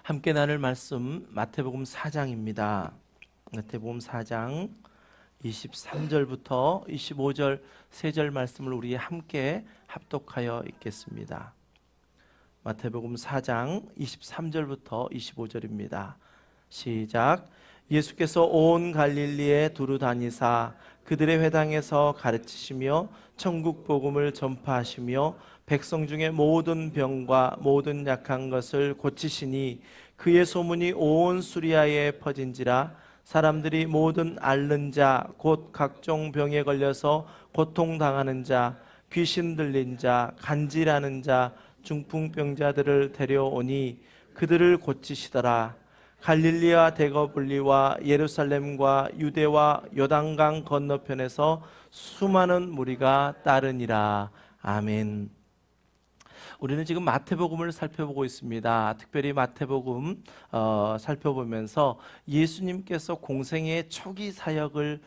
함께 나눌 말씀 마태복음 4장입니다. 마태복음 4장 23절부터 25절 세 절 말씀을 우리 함께 합독하여 읽겠습니다. 마태복음 4장 23절부터 25절입니다. 시작. 예수께서 온 갈릴리에 두루 다니사 그들의 회당에서 가르치시며 천국 복음을 전파하시며 백성 중에 모든 병과 모든 약한 것을 고치시니 그의 소문이 온 수리아에 퍼진지라. 사람들이 모든 앓는 자 곧 각종 병에 걸려서 고통당하는 자, 귀신 들린 자, 간질하는 자, 중풍병자들을 데려오니 그들을 고치시더라. 갈릴리와 데가볼리와 예루살렘과 유대와 요단강 건너편에서 수많은 무리가 따르니라. 아멘. 우리는 지금 마태복음을 살펴보고 있습니다. 특별히 마태복음 살펴보면서 예수님께서 공생의 초기 사역을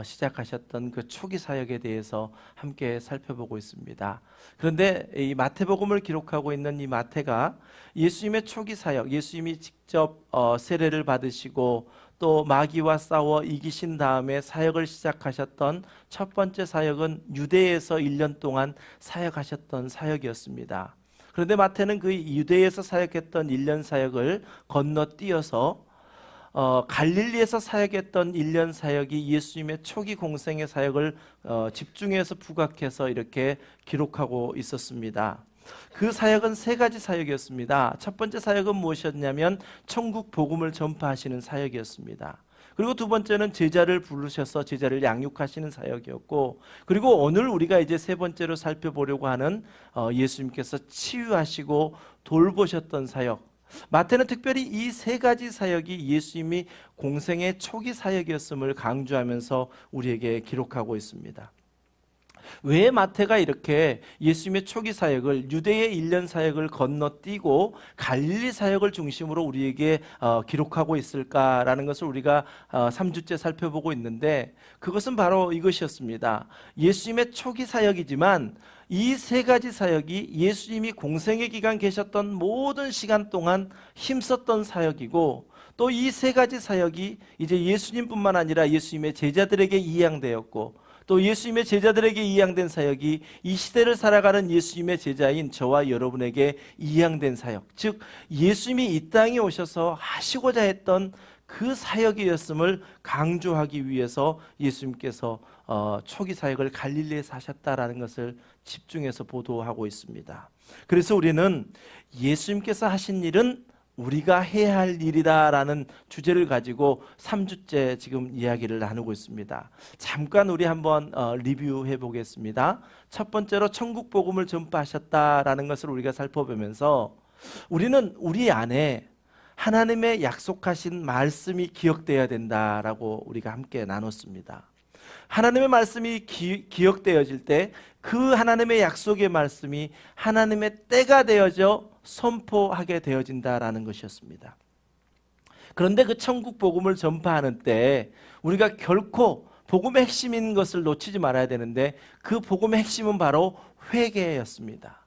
시작하셨던 그 초기 사역에 대해서 함께 살펴보고 있습니다. 그런데 이 마태복음을 기록하고 있는 이 마태가 예수님의 초기 사역, 예수님이 직접 세례를 받으시고 또 마귀와 싸워 이기신 다음에 사역을 시작하셨던 첫 번째 사역은 유대에서 1년 동안 사역하셨던 사역이었습니다. 그런데 마태는 그 유대에서 사역했던 1년 사역을 건너뛰어서 갈릴리에서 사역했던 1년 사역이 예수님의 초기 공생의 사역을 집중해서 부각해서 이렇게 기록하고 있었습니다. 그 사역은 세 가지 사역이었습니다. 첫 번째 사역은 무엇이었냐면 천국 복음을 전파하시는 사역이었습니다. 그리고 두 번째는 제자를 부르셔서 제자를 양육하시는 사역이었고, 그리고 오늘 우리가 이제 세 번째로 살펴보려고 하는 예수님께서 치유하시고 돌보셨던 사역, 마태는 특별히 이 세 가지 사역이 예수님이 공생의 초기 사역이었음을 강조하면서 우리에게 기록하고 있습니다. 왜 마태가 이렇게 예수님의 초기 사역을, 유대의 1년 사역을 건너뛰고 갈릴리 사역을 중심으로 우리에게 기록하고 있을까라는 것을 우리가 3주째 살펴보고 있는데, 그것은 바로 이것이었습니다. 예수님의 초기 사역이지만 이 세 가지 사역이 예수님이 공생의 기간 계셨던 모든 시간 동안 힘썼던 사역이고, 또 이 세 가지 사역이 이제 예수님뿐만 아니라 예수님의 제자들에게 이양되었고, 또 예수님의 제자들에게 이양된 사역이 이 시대를 살아가는 예수님의 제자인 저와 여러분에게 이양된 사역, 즉 예수님이 이 땅에 오셔서 하시고자 했던 그 사역이었음을 강조하기 위해서 예수님께서 초기 사역을 갈릴리에서 하셨다라는 것을 집중해서 보도하고 있습니다. 그래서 우리는 예수님께서 하신 일은 우리가 해야 할 일이다라는 주제를 가지고 3주째 지금 이야기를 나누고 있습니다. 잠깐 우리 한번 리뷰해 보겠습니다. 첫 번째로 천국 복음을 전파하셨다라는 것을 우리가 살펴보면서 우리는 우리 안에 하나님의 약속하신 말씀이 기억되어야 된다라고 우리가 함께 나눴습니다. 하나님의 말씀이 기억되어질 때 그 하나님의 약속의 말씀이 하나님의 때가 되어져 선포하게 되어진다라는 것이었습니다. 그런데 그 천국 복음을 전파하는 때 우리가 결코 복음의 핵심인 것을 놓치지 말아야 되는데, 그 복음의 핵심은 바로 회개였습니다.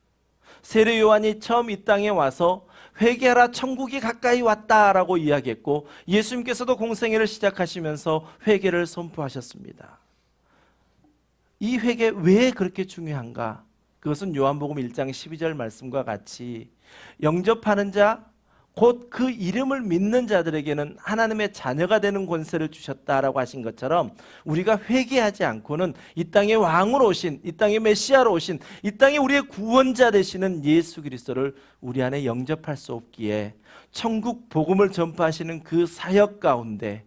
세례 요한이 처음 이 땅에 와서 회개하라 천국이 가까이 왔다라고 이야기했고, 예수님께서도 공생애를 시작하시면서 회개를 선포하셨습니다. 이 회개 왜 그렇게 중요한가? 그것은 요한복음 1장 12절 말씀과 같이 영접하는 자, 곧 그 이름을 믿는 자들에게는 하나님의 자녀가 되는 권세를 주셨다라고 하신 것처럼, 우리가 회개하지 않고는 이 땅에 왕으로 오신, 이 땅에 메시아로 오신, 이 땅에 우리의 구원자 되시는 예수 그리스도를 우리 안에 영접할 수 없기에 천국 복음을 전파하시는 그 사역 가운데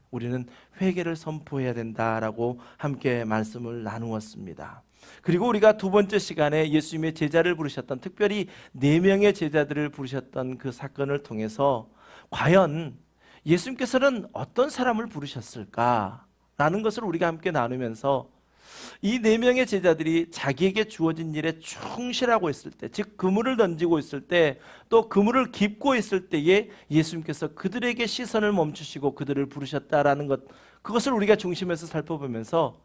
우리는 회개를 선포해야 된다라고 함께 말씀을 나누었습니다. 그리고 우리가 두 번째 시간에 예수님의 제자를 부르셨던, 특별히 4명의 제자들을 부르셨던 그 사건을 통해서 과연 예수님께서는 어떤 사람을 부르셨을까라는 것을 우리가 함께 나누면서 이 4명의 제자들이 자기에게 주어진 일에 충실하고 있을 때, 즉 그물을 던지고 있을 때, 또 그물을 깁고 있을 때에 예수님께서 그들에게 시선을 멈추시고 그들을 부르셨다라는 것, 그것을 우리가 중심에서 살펴보면서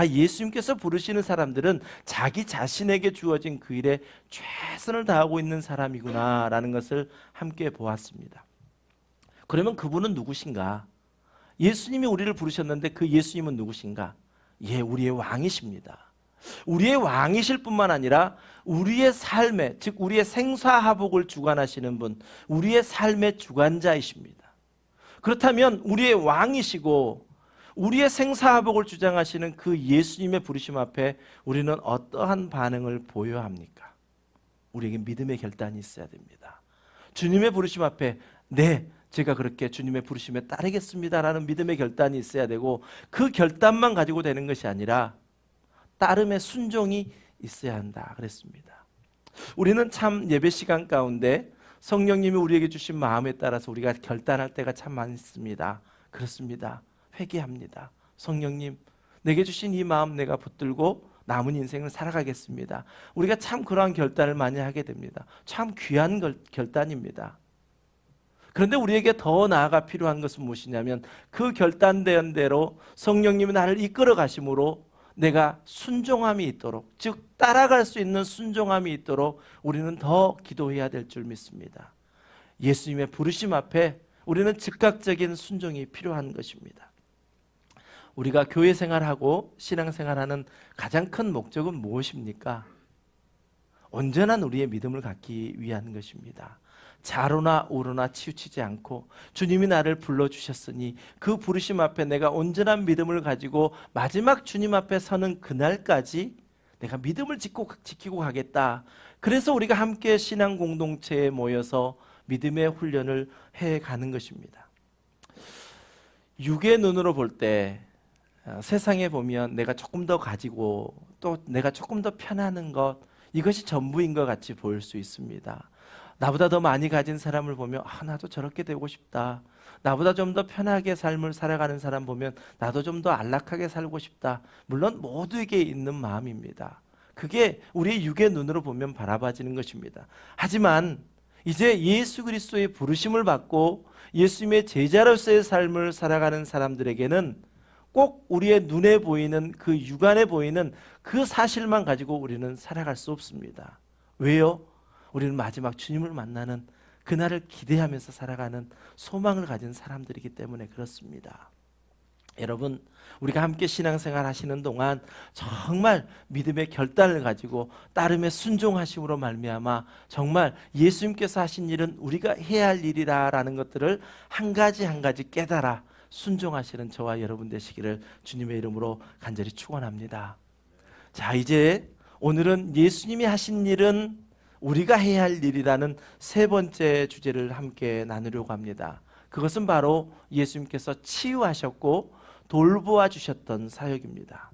예수님께서 부르시는 사람들은 자기 자신에게 주어진 그 일에 최선을 다하고 있는 사람이구나 라는 것을 함께 보았습니다. 그러면 그분은 누구신가? 예수님이 우리를 부르셨는데 그 예수님은 누구신가? 예, 우리의 왕이십니다. 우리의 왕이실 뿐만 아니라 우리의 삶에, 즉 우리의 생사화복을 주관하시는 분, 우리의 삶의 주관자이십니다. 그렇다면 우리의 왕이시고 우리의 생사화복을 주장하시는 그 예수님의 부르심 앞에 우리는 어떠한 반응을 보여야 합니까? 우리에게 믿음의 결단이 있어야 됩니다. 주님의 부르심 앞에 네, 제가 그렇게 주님의 부르심에 따르겠습니다라는 믿음의 결단이 있어야 되고, 그 결단만 가지고 되는 것이 아니라 따름의 순종이 있어야 한다 그랬습니다. 우리는 참 예배 시간 가운데 성령님이 우리에게 주신 마음에 따라서 우리가 결단할 때가 참 많습니다. 그렇습니다. 회개합니다. 성령님, 내게 주신 이 마음 내가 붙들고 남은 인생을 살아가겠습니다. 우리가 참 그러한 결단을 많이 하게 됩니다. 참 귀한 결단입니다. 그런데 우리에게 더 나아가 필요한 것은 무엇이냐면, 그 결단된 대로 성령님이 나를 이끌어 가심으로 내가 순종함이 있도록, 즉 따라갈 수 있는 순종함이 있도록 우리는 더 기도해야 될 줄 믿습니다. 예수님의 부르심 앞에 우리는 즉각적인 순종이 필요한 것입니다. 우리가 교회 생활하고 신앙 생활하는 가장 큰 목적은 무엇입니까? 온전한 우리의 믿음을 갖기 위한 것입니다. 좌로나 우로나 치우치지 않고 주님이 나를 불러주셨으니 그 부르심 앞에 내가 온전한 믿음을 가지고 마지막 주님 앞에 서는 그날까지 내가 믿음을 지키고 가겠다. 그래서 우리가 함께 신앙 공동체에 모여서 믿음의 훈련을 해가는 것입니다. 육의 눈으로 볼 때 세상에 보면 내가 조금 더 가지고 또 내가 조금 더 편하는 것, 이것이 전부인 것 같이 보일 수 있습니다. 나보다 더 많이 가진 사람을 보면 나도 저렇게 되고 싶다. 나보다 좀 더 편하게 삶을 살아가는 사람 보면 나도 좀 더 안락하게 살고 싶다. 물론 모두에게 있는 마음입니다. 그게 우리의 육의 눈으로 보면 바라봐지는 것입니다. 하지만 이제 예수 그리스도의 부르심을 받고 예수님의 제자로서의 삶을 살아가는 사람들에게는 꼭 우리의 눈에 보이는 그 육안에 보이는 그 사실만 가지고 우리는 살아갈 수 없습니다. 왜요? 우리는 마지막 주님을 만나는 그날을 기대하면서 살아가는 소망을 가진 사람들이기 때문에 그렇습니다. 여러분, 우리가 함께 신앙생활 하시는 동안 정말 믿음의 결단을 가지고 따름의 순종하심으로 말미암아 정말 예수님께서 하신 일은 우리가 해야 할 일이라는 것들을 한 가지 한 가지 깨달아 순종하시는 저와 여러분 되시기를 주님의 이름으로 간절히 축원합니다. 자, 이제 오늘은 예수님이 하신 일은 우리가 해야 할 일이라는 세 번째 주제를 함께 나누려고 합니다. 그것은 바로 예수님께서 치유하셨고 돌보아 주셨던 사역입니다.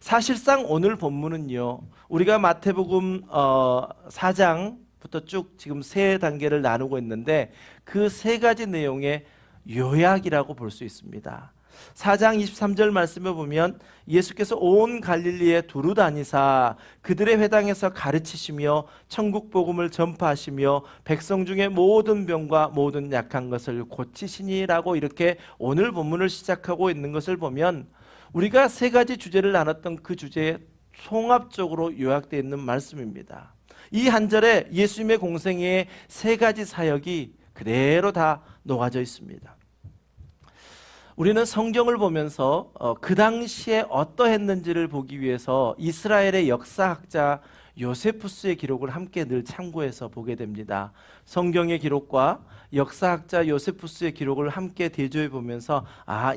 사실상 오늘 본문은요, 우리가 마태복음 4장부터 쭉 지금 세 단계를 나누고 있는데 그 세 가지 내용의 요약이라고 볼 수 있습니다. 4장 23절 말씀을 보면 예수께서 온 갈릴리에 두루 다니사 그들의 회당에서 가르치시며 천국 복음을 전파하시며 백성 중에 모든 병과 모든 약한 것을 고치시니라고 이렇게 오늘 본문을 시작하고 있는 것을 보면 우리가 세 가지 주제를 나눴던 그 주제에 통합적으로 요약되어 있는 말씀입니다. 이 한 절에 예수님의 공생애의 세 가지 사역이 그대로 다 녹아져 있습니다. 우리는 성경을 보면서 그 당시에 어떠했는지를 보기 위해서 이스라엘의 역사학자 요세푸스의 기록을 함께 늘 참고해서 보게 됩니다. 성경의 기록과 역사학자 요세푸스의 기록을 함께 대조해 보면서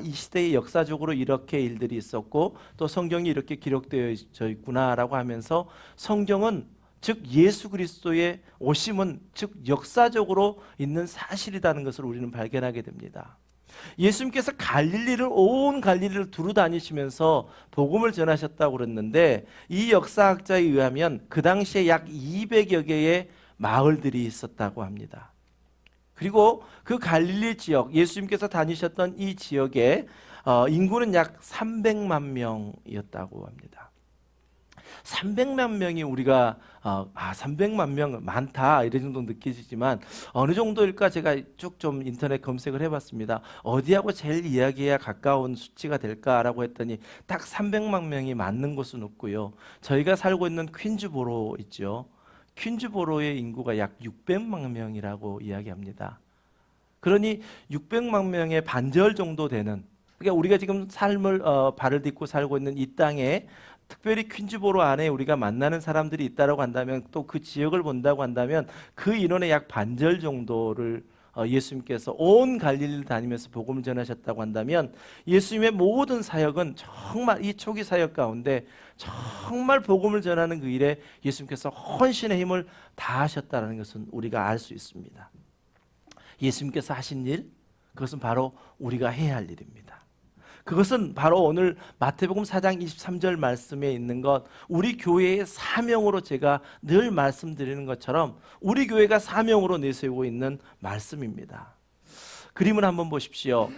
이 시대에 역사적으로 이렇게 일들이 있었고 또 성경이 이렇게 기록되어 있구나라고 하면서 성경은 즉 예수 그리스도의 오심은 즉 역사적으로 있는 사실이라는 것을 우리는 발견하게 됩니다. 예수님께서 온 갈릴리를 두루 다니시면서 복음을 전하셨다고 그랬는데 이 역사학자에 의하면 그 당시에 약 200여 개의 마을들이 있었다고 합니다. 그리고 그 갈릴리 지역, 예수님께서 다니셨던 이 지역의 인구는 약 300만 명이었다고 합니다. 300만 명이 우리가 300만 명 많다 이런 정도 느끼시지만 어느 정도일까 제가 쭉 좀 인터넷 검색을 해봤습니다. 어디하고 제일 이야기에 가까운 수치가 될까라고 했더니 딱 300만 명이 맞는 곳은 없고요. 저희가 살고 있는 퀸즈보로 있죠. 퀸즈보로의 인구가 약 600만 명이라고 이야기합니다. 그러니 600만 명의 반절 정도 되는, 그러니까 우리가 지금 삶을 발을 딛고 살고 있는 이 땅에 특별히 퀸즈보로 안에 우리가 만나는 사람들이 있다고 한다면, 또 그 지역을 본다고 한다면 그 인원의 약 반절 정도를 예수님께서 온 갈릴리를 다니면서 복음을 전하셨다고 한다면, 예수님의 모든 사역은 정말 이 초기 사역 가운데 정말 복음을 전하는 그 일에 예수님께서 헌신의 힘을 다하셨다는 것은 우리가 알 수 있습니다. 예수님께서 하신 일, 그것은 바로 우리가 해야 할 일입니다. 그것은 바로 오늘 마태복음 4장 23절 말씀에 있는 것, 우리 교회의 사명으로 제가 늘 말씀드리는 것처럼 우리 교회가 사명으로 내세우고 있는 말씀입니다. 그림을 한번 보십시오.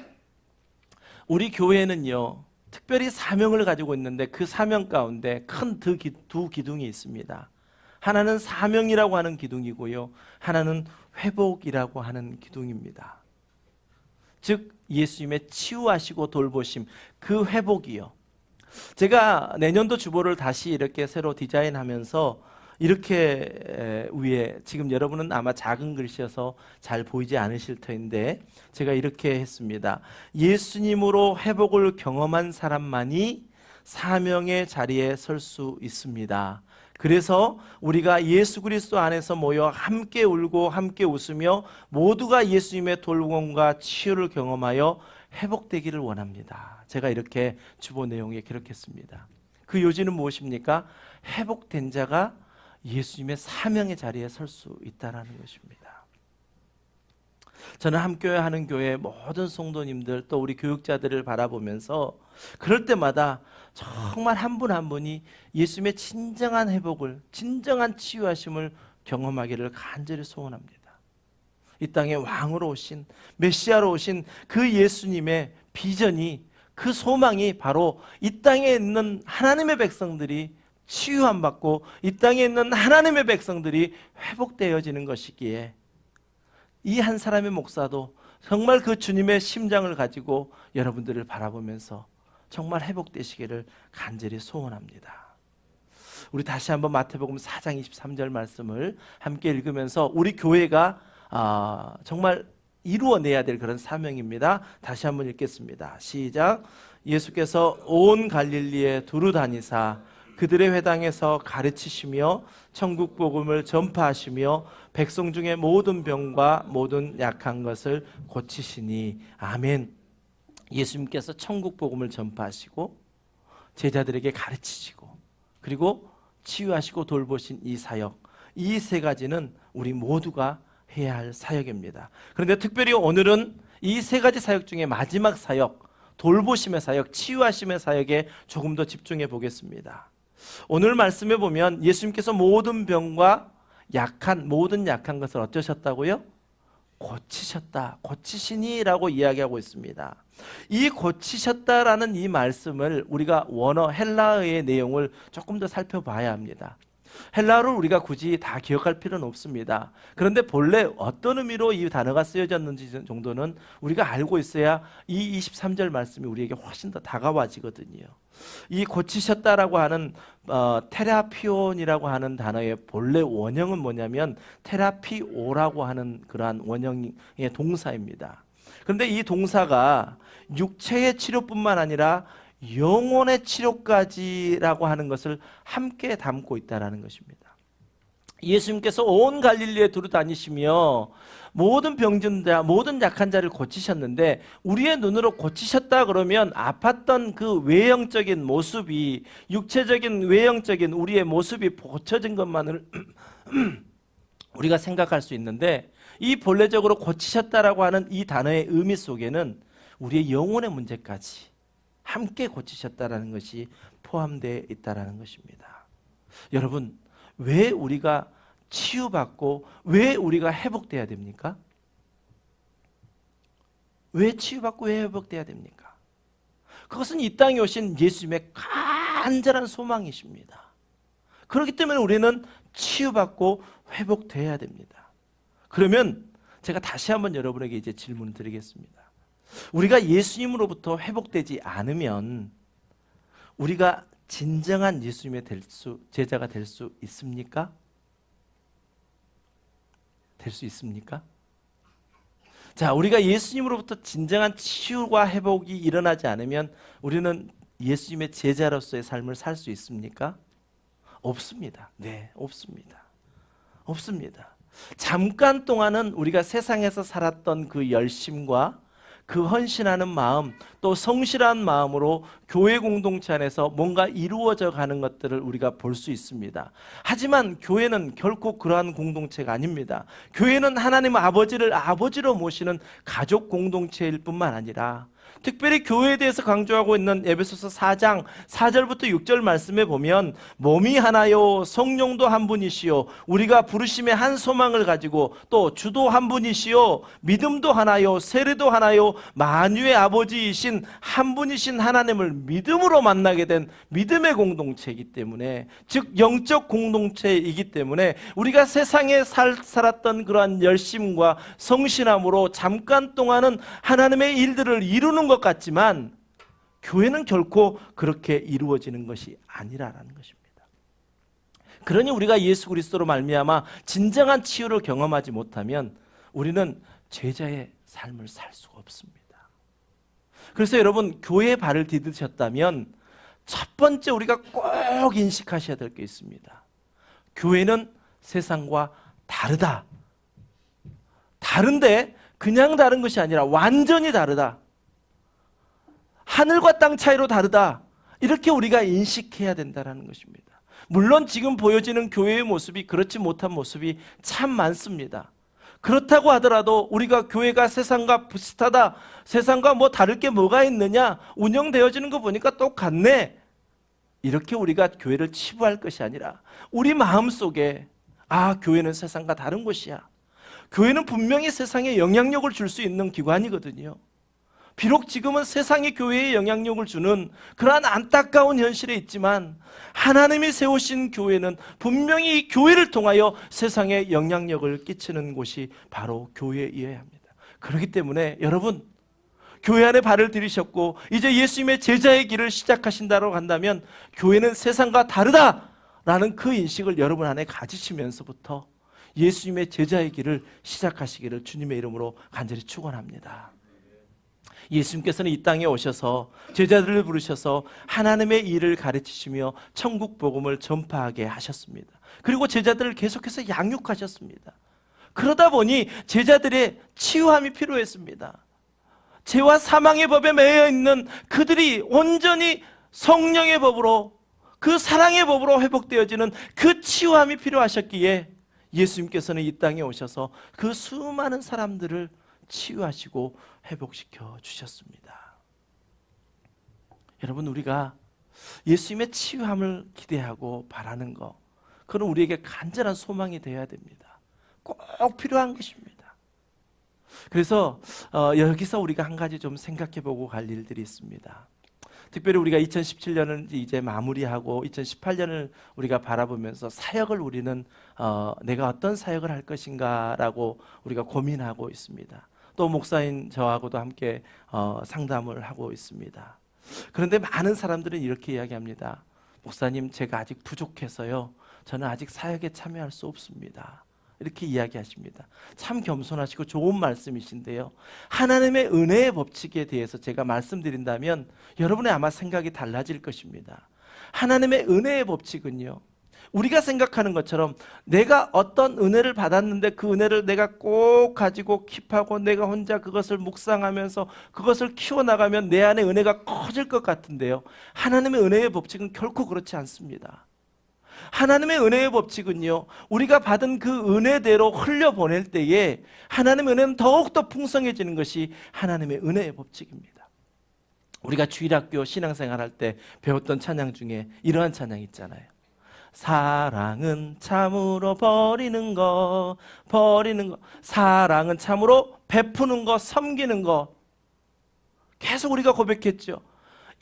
우리 교회는요, 특별히 사명을 가지고 있는데 그 사명 가운데 큰 두 기둥이 있습니다. 하나는 사명이라고 하는 기둥이고요, 하나는 회복이라고 하는 기둥입니다. 즉 예수님의 치유하시고 돌보심, 그 회복이요. 제가 내년도 주보를 다시 이렇게 새로 디자인하면서 이렇게 위에, 지금 여러분은 아마 작은 글씨여서 잘 보이지 않으실 터인데 제가 이렇게 했습니다. 예수님으로 회복을 경험한 사람만이 사명의 자리에 설 수 있습니다. 그래서 우리가 예수 그리스도 안에서 모여 함께 울고 함께 웃으며 모두가 예수님의 돌봄과 치유를 경험하여 회복되기를 원합니다. 제가 이렇게 주보 내용에 기록했습니다. 그 요지는 무엇입니까? 회복된 자가 예수님의 사명의 자리에 설 수 있다는 것입니다. 저는 함께하는 교회 모든 성도님들, 또 우리 교육자들을 바라보면서 그럴 때마다 정말 한 분 한 분이 예수님의 진정한 회복을, 진정한 치유하심을 경험하기를 간절히 소원합니다. 이 땅에 왕으로 오신, 메시아로 오신 그 예수님의 비전이, 그 소망이 바로 이 땅에 있는 하나님의 백성들이 치유함 받고 이 땅에 있는 하나님의 백성들이 회복되어지는 것이기에, 이 한 사람의 목사도 정말 그 주님의 심장을 가지고 여러분들을 바라보면서 정말 회복되시기를 간절히 소원합니다. 우리 다시 한번 마태복음 4장 23절 말씀을 함께 읽으면서 우리 교회가 정말 이루어내야 될 그런 사명입니다. 다시 한번 읽겠습니다. 시작. 예수께서 온 갈릴리에 두루 다니사 그들의 회당에서 가르치시며 천국 복음을 전파하시며 백성 중에 모든 병과 모든 약한 것을 고치시니. 아멘. 예수님께서 천국 복음을 전파하시고 제자들에게 가르치시고 그리고 치유하시고 돌보신 이 사역, 이 세 가지는 우리 모두가 해야 할 사역입니다. 그런데 특별히 오늘은 이 세 가지 사역 중에 마지막 사역, 돌보심의 사역, 치유하심의 사역에 조금 더 집중해 보겠습니다. 오늘 말씀에 보면 예수님께서 모든 병과 모든 약한 것을 어쩌셨다고요? 고치셨다, 고치시니라고 이야기하고 있습니다. 이 고치셨다라는 이 말씀을 우리가 원어 헬라어의 내용을 조금 더 살펴봐야 합니다. 헬라어를 우리가 굳이 다 기억할 필요는 없습니다. 그런데 본래 어떤 의미로 이 단어가 쓰여졌는지 정도는 우리가 알고 있어야 이 23절 말씀이 우리에게 훨씬 더 다가와지거든요. 이 고치셨다라고 하는 테라피온이라고 하는 단어의 본래 원형은 뭐냐면 테라피오라고 하는 그러한 원형의 동사입니다. 그런데 이 동사가 육체의 치료뿐만 아니라 영혼의 치료까지라고 하는 것을 함께 담고 있다는 것입니다. 예수님께서 온 갈릴리에 두루 다니시며 모든 병든 자, 모든 약한 자를 고치셨는데, 우리의 눈으로 고치셨다 그러면 아팠던 그 외형적인 모습이, 육체적인 외형적인 우리의 모습이 고쳐진 것만을 우리가 생각할 수 있는데, 이 본래적으로 고치셨다라고 하는 이 단어의 의미 속에는 우리의 영혼의 문제까지 함께 고치셨다라는 것이 포함되어 있다라는 것입니다. 여러분, 왜 우리가 치유받고 왜 우리가 회복돼야 됩니까? 왜 치유받고 왜 회복돼야 됩니까? 그것은 이 땅에 오신 예수님의 간절한 소망이십니다. 그렇기 때문에 우리는 치유받고 회복돼야 됩니다. 그러면 제가 다시 한번 여러분에게 이제 질문을 드리겠습니다. 우리가 예수님으로부터 회복되지 않으면 우리가 진정한 예수님의 제자가 될 수 있습니까? 될 수 있습니까? 자, 우리가 예수님으로부터 진정한 치유와 회복이 일어나지 않으면 우리는 예수님의 제자로서의 삶을 살 수 있습니까? 없습니다. 네, 없습니다. 없습니다. 잠깐 동안은 우리가 세상에서 살았던 그 열심과 그 헌신하는 마음, 또 성실한 마음으로 교회 공동체 안에서 뭔가 이루어져 가는 것들을 우리가 볼 수 있습니다. 하지만 교회는 결코 그러한 공동체가 아닙니다. 교회는 하나님 아버지를 아버지로 모시는 가족 공동체일 뿐만 아니라 특별히 교회에 대해서 강조하고 있는 에베소서 4장 4절부터 6절 말씀에 보면 몸이 하나요 성령도 한 분이시요 우리가 부르심의 한 소망을 가지고 또 주도 한 분이시요 믿음도 하나요 세례도 하나요 만유의 아버지이신 한 분이신 하나님을 믿음으로 만나게 된 믿음의 공동체이기 때문에, 즉 영적 공동체이기 때문에 우리가 세상에 살았던 그러한 열심과 성실함으로 잠깐 동안은 하나님의 일들을 이루는 것 같지만 교회는 결코 그렇게 이루어지는 것이 아니라는 것입니다. 그러니 우리가 예수 그리스도로 말미암아 진정한 치유를 경험하지 못하면 우리는 제자의 삶을 살 수가 없습니다. 그래서 여러분, 교회에 발을 디디셨다면 첫 번째 우리가 꼭 인식하셔야 될 게 있습니다. 교회는 세상과 다르다. 다른데 그냥 다른 것이 아니라 완전히 다르다. 하늘과 땅 차이로 다르다. 이렇게 우리가 인식해야 된다는 것입니다. 물론 지금 보여지는 교회의 모습이 그렇지 못한 모습이 참 많습니다. 그렇다고 하더라도 우리가 교회가 세상과 비슷하다, 세상과 뭐 다를 게 뭐가 있느냐, 운영되어지는 거 보니까 똑같네, 이렇게 우리가 교회를 치부할 것이 아니라 우리 마음속에 교회는 세상과 다른 곳이야. 교회는 분명히 세상에 영향력을 줄 수 있는 기관이거든요. 비록 지금은 세상이 교회에 영향력을 주는 그러한 안타까운 현실에 있지만 하나님이 세우신 교회는 분명히 이 교회를 통하여 세상에 영향력을 끼치는 곳이 바로 교회이어야 합니다. 그렇기 때문에 여러분, 교회 안에 발을 들이셨고 이제 예수님의 제자의 길을 시작하신다고 한다면 교회는 세상과 다르다라는 그 인식을 여러분 안에 가지시면서부터 예수님의 제자의 길을 시작하시기를 주님의 이름으로 간절히 축원합니다. 예수님께서는 이 땅에 오셔서 제자들을 부르셔서 하나님의 일을 가르치시며 천국 복음을 전파하게 하셨습니다. 그리고 제자들을 계속해서 양육하셨습니다. 그러다 보니 제자들의 치유함이 필요했습니다. 죄와 사망의 법에 매여 있는 그들이 온전히 성령의 법으로, 그 사랑의 법으로 회복되어지는 그 치유함이 필요하셨기에 예수님께서는 이 땅에 오셔서 그 수많은 사람들을 치유하시고 회복시켜 주셨습니다. 여러분, 우리가 예수님의 치유함을 기대하고 바라는 것, 그건 우리에게 간절한 소망이 되어야 됩니다. 꼭 필요한 것입니다. 그래서 여기서 우리가 한 가지 좀 생각해 보고 갈 일들이 있습니다. 특별히 우리가 2017년을 이제 마무리하고 2018년을 우리가 바라보면서 사역을 우리는 내가 어떤 사역을 할 것인가라고 우리가 고민하고 있습니다. 또 목사인 저하고도 함께 상담을 하고 있습니다. 그런데 많은 사람들은 이렇게 이야기합니다. 목사님, 제가 아직 부족해서요, 저는 아직 사역에 참여할 수 없습니다. 이렇게 이야기하십니다. 참 겸손하시고 좋은 말씀이신데요, 하나님의 은혜의 법칙에 대해서 제가 말씀드린다면 여러분의 아마 생각이 달라질 것입니다. 하나님의 은혜의 법칙은요, 우리가 생각하는 것처럼 내가 어떤 은혜를 받았는데 그 은혜를 내가 꼭 가지고 킵하고 내가 혼자 그것을 묵상하면서 그것을 키워나가면 내 안에 은혜가 커질 것 같은데요, 하나님의 은혜의 법칙은 결코 그렇지 않습니다. 하나님의 은혜의 법칙은요, 우리가 받은 그 은혜대로 흘려보낼 때에 하나님의 은혜는 더욱더 풍성해지는 것이 하나님의 은혜의 법칙입니다. 우리가 주일학교 신앙생활할 때 배웠던 찬양 중에 이러한 찬양 있잖아요. 사랑은 참으로 버리는 것, 사랑은 참으로 베푸는 것, 섬기는 것. 계속 우리가 고백했죠.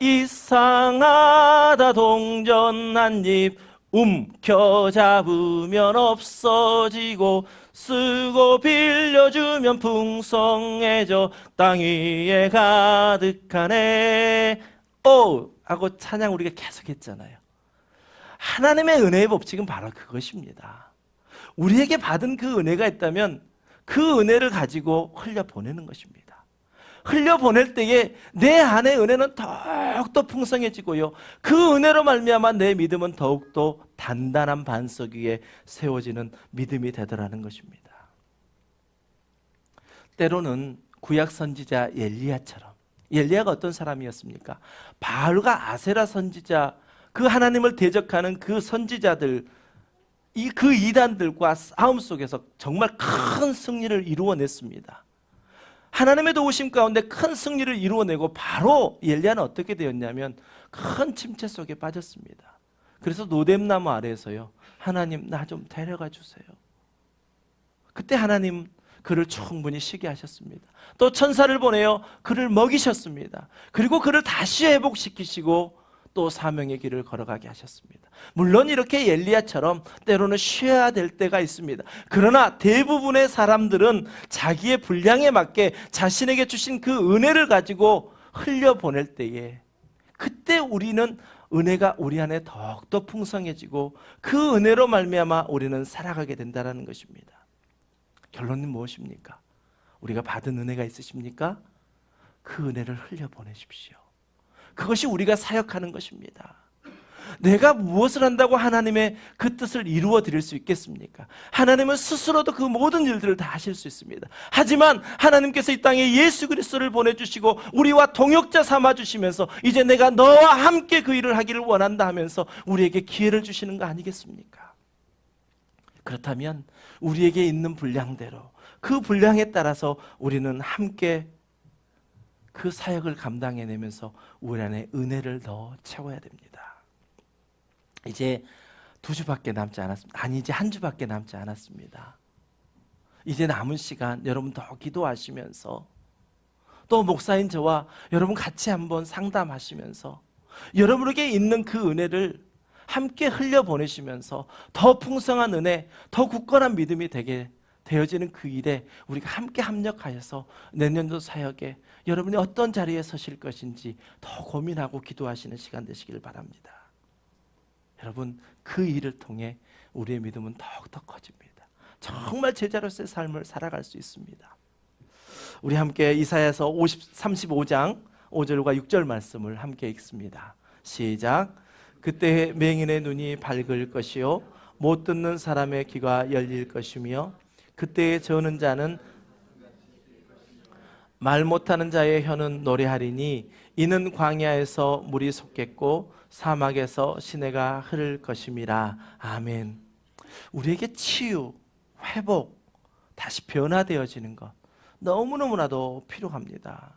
이상하다 동전 한 입 움켜잡으면 없어지고 쓰고 빌려주면 풍성해져 땅 위에 가득하네. 하고 찬양 우리가 계속 했잖아요. 하나님의 은혜의 법칙은 바로 그것입니다. 우리에게 받은 그 은혜가 있다면 그 은혜를 가지고 흘려보내는 것입니다. 흘려보낼 때에 내 안의 은혜는 더욱더 풍성해지고요, 그 은혜로 말미암아 내 믿음은 더욱더 단단한 반석 위에 세워지는 믿음이 되더라는 것입니다. 때로는 구약 선지자 엘리야처럼, 엘리야가 어떤 사람이었습니까? 바알과 아세라 선지자, 그 하나님을 대적하는 그 선지자들, 그 이단들과 싸움 속에서 정말 큰 승리를 이루어냈습니다. 하나님의 도우심 가운데 큰 승리를 이루어내고 바로 엘리야는 어떻게 되었냐면 큰 침체 속에 빠졌습니다. 그래서 노뎀나무 아래에서요, 하나님 나 좀 데려가 주세요. 그때 하나님 그를 충분히 쉬게 하셨습니다. 또 천사를 보내어 그를 먹이셨습니다. 그리고 그를 다시 회복시키시고 또 사명의 길을 걸어가게 하셨습니다. 물론 이렇게 엘리야처럼 때로는 쉬어야 될 때가 있습니다. 그러나 대부분의 사람들은 자기의 분량에 맞게 자신에게 주신 그 은혜를 가지고 흘려보낼 때에, 그때 우리는 은혜가 우리 안에 더욱더 풍성해지고 그 은혜로 말미암아 우리는 살아가게 된다는 것입니다. 결론은 무엇입니까? 우리가 받은 은혜가 있으십니까? 그 은혜를 흘려보내십시오. 그것이 우리가 사역하는 것입니다. 내가 무엇을 한다고 하나님의 그 뜻을 이루어 드릴 수 있겠습니까? 하나님은 스스로도 그 모든 일들을 다 하실 수 있습니다. 하지만 하나님께서 이 땅에 예수 그리스도를 보내주시고 우리와 동역자 삼아주시면서 이제 내가 너와 함께 그 일을 하기를 원한다 하면서 우리에게 기회를 주시는 거 아니겠습니까? 그렇다면 우리에게 있는 분량대로, 그 분량에 따라서 우리는 함께 그 사역을 감당해내면서 우리 안에 은혜를 더 채워야 됩니다. 이제 2주밖에 남지 않았습니다. 아니, 이제 1주밖에 남지 않았습니다. 이제 남은 시간 여러분 더 기도하시면서, 또 목사인 저와 여러분 같이 한번 상담하시면서 여러분에게 있는 그 은혜를 함께 흘려보내시면서 더 풍성한 은혜, 더 굳건한 믿음이 되게 되어지는 그 일에 우리가 함께 합력하여서 내년도 사역에 여러분이 어떤 자리에 서실 것인지 더 고민하고 기도하시는 시간 되시길 바랍니다. 여러분, 그 일을 통해 우리의 믿음은 더욱더 커집니다. 정말 제자로서의 삶을 살아갈 수 있습니다. 우리 함께 이사야서 35장 5절과 6절 말씀을 함께 읽습니다. 시작. 그때 맹인의 눈이 밝을 것이요 못 듣는 사람의 귀가 열릴 것이며 그때에 저는 자는 말 못하는 자의 혀는 노래하리니 이는 광야에서 물이 솟겠고 사막에서 시내가 흐를 것임이라. 아멘. 우리에게 치유, 회복, 다시 변화되어지는 것 너무너무나도 필요합니다.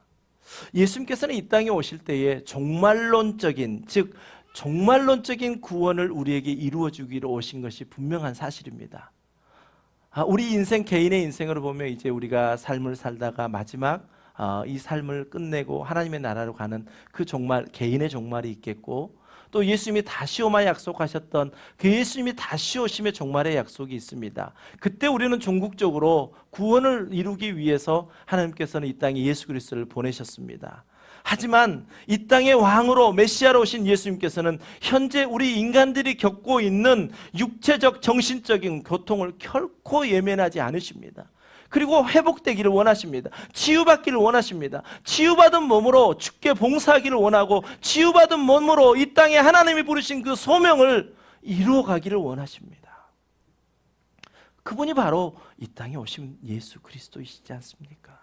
예수님께서는 이 땅에 오실 때에 종말론적인, 즉 종말론적인 구원을 우리에게 이루어 주기로 오신 것이 분명한 사실입니다. 우리 인생, 개인의 인생으로 보면 이제 우리가 삶을 살다가 마지막 이 삶을 끝내고 하나님의 나라로 가는 그 종말, 개인의 종말이 있겠고, 또 예수님이 다시 오마 약속하셨던 그 예수님이 다시 오심의 종말의 약속이 있습니다. 그때 우리는 종국적으로 구원을 이루기 위해서 하나님께서는 이 땅에 예수 그리스도를 보내셨습니다. 하지만 이 땅의 왕으로 메시아로 오신 예수님께서는 현재 우리 인간들이 겪고 있는 육체적, 정신적인 고통을 결코 예면하지 않으십니다. 그리고 회복되기를 원하십니다. 치유받기를 원하십니다. 치유받은 몸으로 주께 봉사하기를 원하고 치유받은 몸으로 이 땅에 하나님이 부르신 그 소명을 이루어가기를 원하십니다. 그분이 바로 이 땅에 오신 예수 그리스도이시지 않습니까?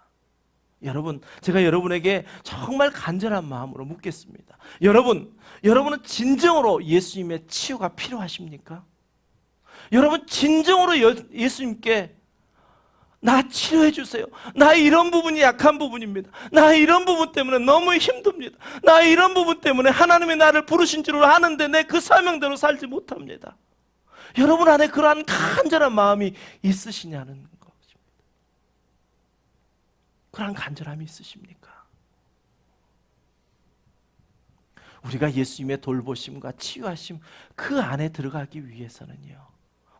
여러분, 제가 여러분에게 정말 간절한 마음으로 묻겠습니다. 여러분은 진정으로 예수님의 치유가 필요하십니까? 여러분 진정으로 예수님께 나 치료해 주세요. 나 이런 부분이 약한 부분입니다. 나 이런 부분 때문에 너무 힘듭니다. 나 이런 부분 때문에 하나님이 나를 부르신 줄 아는데 내 그 사명대로 살지 못합니다. 여러분 안에 그러한 간절한 마음이 있으시냐는 것입니다. 그러한 간절함이 있으십니까? 우리가 예수님의 돌보심과 치유하심 그 안에 들어가기 위해서는요,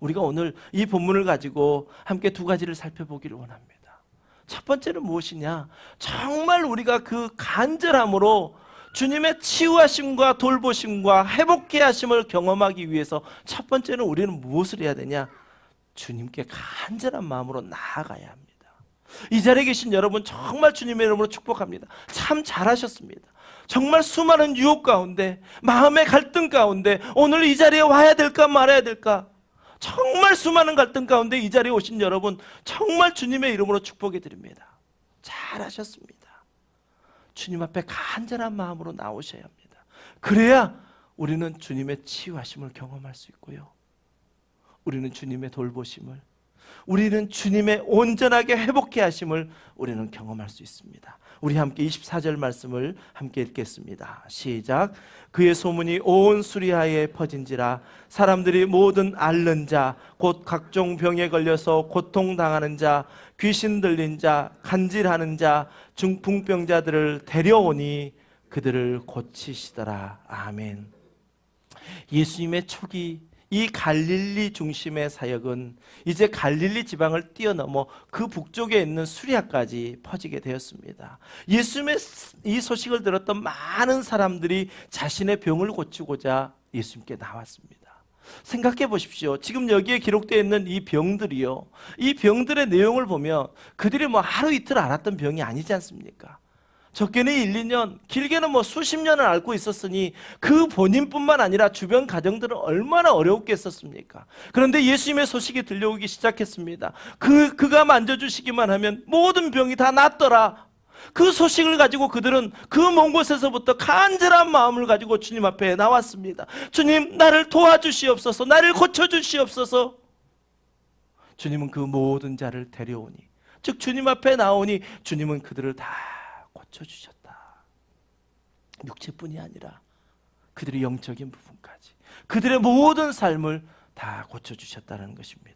우리가 오늘 이 본문을 가지고 함께 2가지를 살펴보기를 원합니다. 첫 번째는 무엇이냐? 정말 우리가 그 간절함으로 주님의 치유하심과 돌보심과 회복케 하심을 경험하기 위해서 첫 번째는 우리는 무엇을 해야 되냐? 주님께 간절한 마음으로 나아가야 합니다. 이 자리에 계신 여러분 정말 주님의 이름으로 축복합니다. 참 잘하셨습니다. 정말 수많은 유혹 가운데, 마음의 갈등 가운데 오늘 이 자리에 와야 될까 말아야 될까, 정말 수많은 갈등 가운데 이 자리에 오신 여러분 정말 주님의 이름으로 축복해 드립니다. 잘하셨습니다. 주님 앞에 간절한 마음으로 나오셔야 합니다. 그래야 우리는 주님의 치유하심을 경험할 수 있고요, 우리는 주님의 돌보심을, 우리는 주님의 온전하게 회복해 하심을 우리는 경험할 수 있습니다. 우리 함께 24절 말씀을 함께 읽겠습니다. 시작. 그의 소문이 온 수리아에 퍼진지라 사람들이 모든 앓는 자, 곧 각종 병에 걸려서 고통당하는 자, 귀신 들린 자, 간질하는 자, 중풍병자들을 데려오니 그들을 고치시더라. 아멘. 예수님의 초기 이 갈릴리 중심의 사역은 이제 갈릴리 지방을 뛰어넘어 그 북쪽에 있는 수리아까지 퍼지게 되었습니다. 예수님의 이 소식을 들었던 많은 사람들이 자신의 병을 고치고자 예수님께 나왔습니다. 생각해 보십시오. 지금 여기에 기록되어 있는 이 병들이요, 이 병들의 내용을 보면 그들이 하루 이틀 앓았던 병이 아니지 않습니까? 적게는 1, 2년, 길게는 수십 년을 앓고 있었으니 그 본인뿐만 아니라 주변 가정들은 얼마나 어려웠겠었습니까? 그런데 예수님의 소식이 들려오기 시작했습니다. 그가 만져주시기만 하면 모든 병이 다 낫더라. 그 소식을 가지고 그들은 그 먼 곳에서부터 간절한 마음을 가지고 주님 앞에 나왔습니다. 주님, 나를 도와주시옵소서, 나를 고쳐주시옵소서. 주님은 그 모든 자를 데려오니, 즉 주님 앞에 나오니 주님은 그들을 다 고쳐주셨다. 육체뿐이 아니라 그들의 영적인 부분까지, 그들의 모든 삶을 다 고쳐주셨다는 것입니다.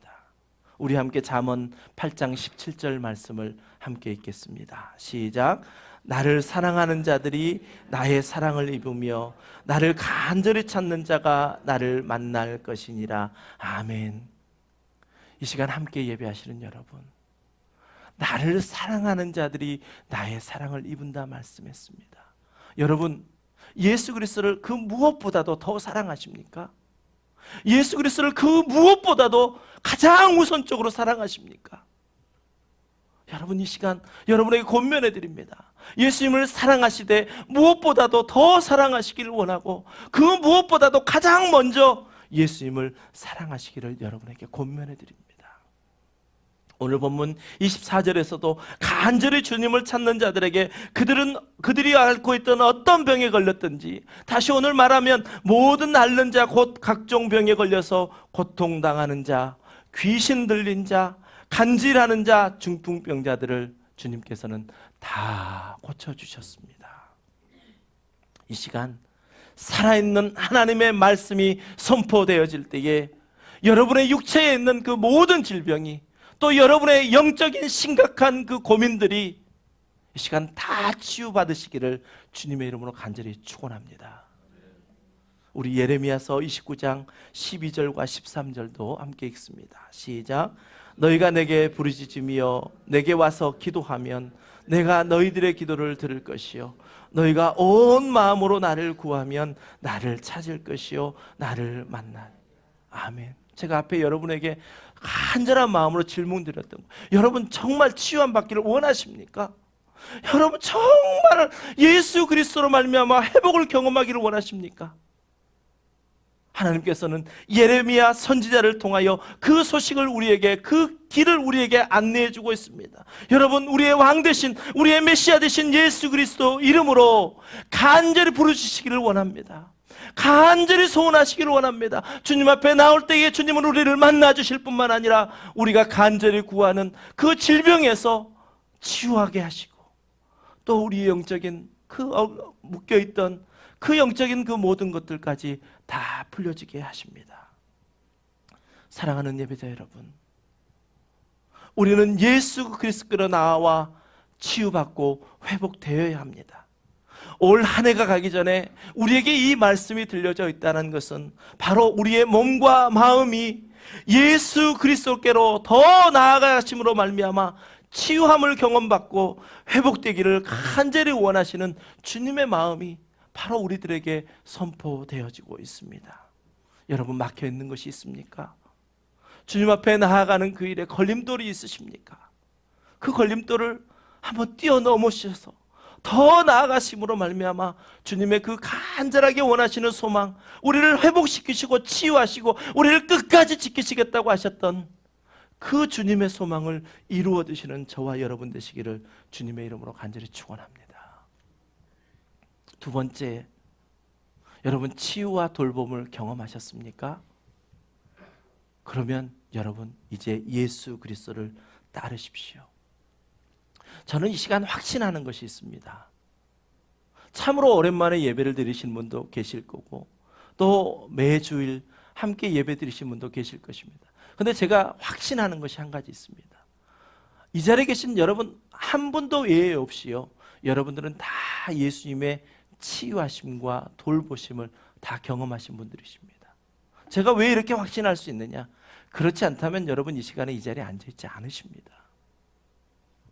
우리 함께 잠언 8장 17절 말씀을 함께 읽겠습니다. 시작. 나를 사랑하는 자들이 나의 사랑을 입으며 나를 간절히 찾는 자가 나를 만날 것이니라. 아멘. 이 시간 함께 예배하시는 여러분, 나를 사랑하는 자들이 나의 사랑을 입은다 말씀했습니다. 여러분, 예수 그리스도를 그 무엇보다도 더 사랑하십니까? 예수 그리스도를 그 무엇보다도 가장 우선적으로 사랑하십니까? 여러분, 이 시간 여러분에게 권면해 드립니다. 예수님을 사랑하시되 무엇보다도 더 사랑하시기를 원하고 그 무엇보다도 가장 먼저 예수님을 사랑하시기를 여러분에게 권면해 드립니다. 오늘 본문 24절에서도 간절히 주님을 찾는 자들에게 그들이 앓고 있던 어떤 병에 걸렸든지, 다시 오늘 말하면 모든 앓는 자, 곧 각종 병에 걸려서 고통당하는 자, 귀신 들린 자, 간질하는 자, 중풍병자들을 주님께서는 다 고쳐주셨습니다. 이 시간 살아있는 하나님의 말씀이 선포되어질 때에 여러분의 육체에 있는 그 모든 질병이, 또 여러분의 영적인 심각한 그 고민들이 이 시간 다 치유받으시기를 주님의 이름으로 간절히 축원합니다. 우리 예레미야서 29장 12절과 13절도 함께 읽습니다. 시작. 너희가 내게 부르짖으며 내게 와서 기도하면 내가 너희들의 기도를 들을 것이요 너희가 온 마음으로 나를 구하면 나를 찾을 것이요 나를 만날. 아멘. 제가 앞에 여러분에게 간절한 마음으로 질문 드렸던 거, 여러분 정말 치유함 받기를 원하십니까? 여러분 정말 예수 그리스도로 말미암아 회복을 경험하기를 원하십니까? 하나님께서는 예레미야 선지자를 통하여 그 소식을 우리에게, 그 길을 우리에게 안내해 주고 있습니다. 여러분, 우리의 왕 되신, 우리의 메시아 되신 예수 그리스도 이름으로 간절히 부르시기를 원합니다. 간절히 소원하시기를 원합니다. 주님 앞에 나올 때에 주님은 우리를 만나 주실 뿐만 아니라 우리가 간절히 구하는 그 질병에서 치유하게 하시고, 또 우리의 영적인 그 묶여있던 그 영적인 그 모든 것들까지 다 풀려지게 하십니다. 사랑하는 예배자 여러분, 우리는 예수 그리스도로 나와 치유받고 회복되어야 합니다. 올 한 해가 가기 전에 우리에게 이 말씀이 들려져 있다는 것은 바로 우리의 몸과 마음이 예수 그리스도께로 더 나아가심으로 말미암아 치유함을 경험받고 회복되기를 간절히 원하시는 주님의 마음이 바로 우리들에게 선포되어지고 있습니다. 여러분, 막혀 있는 것이 있습니까? 주님 앞에 나아가는 그 일에 걸림돌이 있으십니까? 그 걸림돌을 한번 뛰어넘으셔서 더 나아가심으로 말미암아 주님의 그 간절하게 원하시는 소망, 우리를 회복시키시고 치유하시고 우리를 끝까지 지키시겠다고 하셨던 그 주님의 소망을 이루어 드시는 저와 여러분 되시기를 주님의 이름으로 간절히 축원합니다. 두 번째, 여러분 치유와 돌봄을 경험하셨습니까? 그러면 여러분 이제 예수 그리스도를 따르십시오. 저는 이 시간 확신하는 것이 있습니다. 참으로 오랜만에 예배를 드리신 분도 계실 거고 또 매주일 함께 예배 드리신 분도 계실 것입니다. 그런데 제가 확신하는 것이 한 가지 있습니다. 이 자리에 계신 여러분 한 분도 예외 없이요, 여러분들은 다 예수님의 치유하심과 돌보심을 다 경험하신 분들이십니다. 제가 왜 이렇게 확신할 수 있느냐? 그렇지 않다면 여러분 이 시간에 이 자리에 앉아있지 않으십니다.